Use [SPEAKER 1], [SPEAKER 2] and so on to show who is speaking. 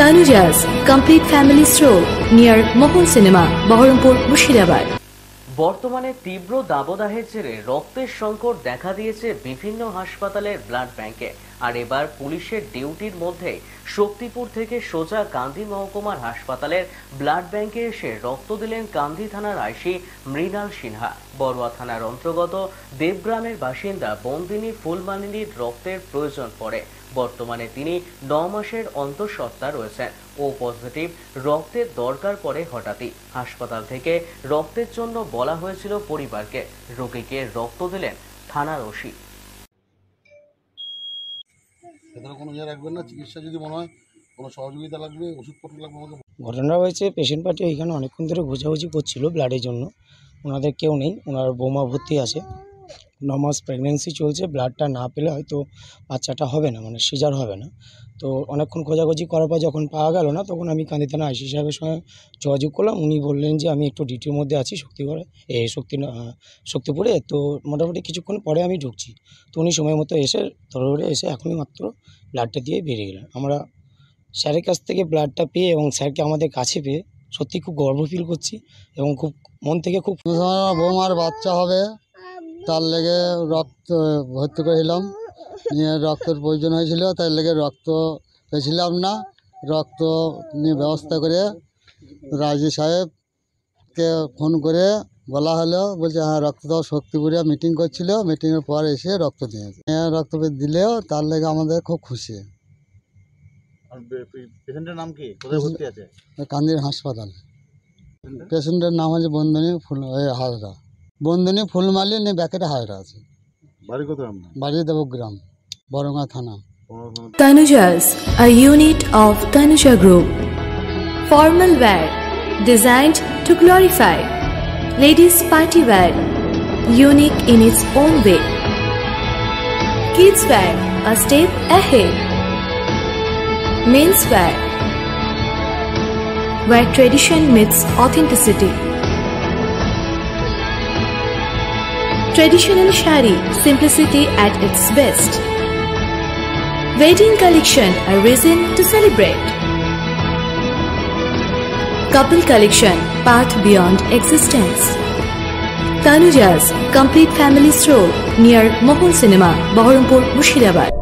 [SPEAKER 1] Tanuja's complete family stroll near Mohon Cinema, Baharampur, Murshidabad.
[SPEAKER 2] বর্তমানে তীব্র দাবদাহের জেরে রক্তের সংকট দেখা দিয়েছে বিভিন্ন হাসপাতালের ব্লাড ব্যাংকে। আর এবার পুলিশের ডিউটির মধ্যে শক্তিপুর থেকে সোজা গান্ধী মহকুমার হাসপাতালের ব্লাড ব্যাংকে এসে রক্ত দিলেন কান্দি থানার আইসি মৃণাল সিনহা। বড়ুয়া থানার অন্তর্গত দেবগ্রামের বাসিন্দা বন্দিনী ফুলমালিনীর রক্তের প্রয়োজন পড়ে। বর্তমানে তিনি 9 মাসের অন্তঃসত্ত্বা রয়েছেন ও পজিটিভ রক্তের দরকার পড়ে হঠাৎই। হাসপাতাল থেকে রক্তের জন্য বলা হয়েছিল পরিবারকে। রোগীকে রক্ত দিলেন থানার ওসি।
[SPEAKER 3] ঘটনা হয়েছে, পেশেন্ট পার্টি ওইখানে অনেকক্ষণ ধরে বোঝাবুঝি করছিল ব্লাডের জন্য। ওনাদের কেউ নেই, ওনার বৌমা ভর্তি আছে, 9 মাস প্রেগনেন্সি চলছে। ব্লাডটা না পেলে হয়তো বাচ্চাটা হবে না, মানে সিজার হবে না। তো অনেকক্ষণ খোঁজাখুঁজি করার পর যখন পাওয়া গেল না, তখন আমি কান্দি থানা আইসি সাহেবের সঙ্গে যোগাযোগ করলাম। উনি বললেন যে আমি একটু ডিউটির মধ্যে আছি শক্তিপুরে, তো মোটামুটি কিছুক্ষণ পরে আমি ঢুকছি। তো উনি সময় মতো এসে ধরে এসে এখনই মাত্র ব্লাডটা দিয়ে বেরিয়ে গেলেন। আমরা স্যারের কাছ থেকে ব্লাডটা পেয়ে এবং স্যারকে আমাদের কাছে পেয়ে সত্যি খুব গর্ব ফিল করছি এবং খুব মন থেকে খুব
[SPEAKER 4] বৌমার বাচ্চা হবে তার লেগে রক্ত ভর্তি করেছিলাম, নিয়ে রক্তের প্রয়োজন হয়েছিল, তার লেগে রক্ত পেয়েছিলাম না। রক্ত নিয়ে ব্যবস্থা করে রাজি সাহেবকে ফোন করে বলা হলো, বলছে হ্যাঁ রক্ত দাও। শক্তিপুরে মিটিং করছিল, মিটিংয়ের পর এসে রক্ত দিয়েছে। রক্ত দিলেও তার লেগে আমাদের খুব খুশি।
[SPEAKER 5] পেশেন্টের নাম কি? কোথায় ভর্তি আছে?
[SPEAKER 4] কান্দির হাসপাতালে। পেশেন্টের নাম হচ্ছে হাজরা, বন্দিনী ফুলমালিনী, ব্যাকেটে হাজরা আছে।
[SPEAKER 5] বাড়ি কোথায়?
[SPEAKER 4] বাড়ি দেবগ্রাম, বরঙ্গা থানা।
[SPEAKER 1] Tanuja's, a unit of Tanuja Group. Formal wear designed to glorify. Ladies party wear, unique in its own way. Kids wear, a step ahead. Men's wear, where tradition meets authenticity. Traditional shari, simplicity at its best. Wedding collection, a reason to celebrate. Couple collection, path beyond existence. Tanuja's complete family stroll near Mohon Cinema, Baharampur, Murshidabad.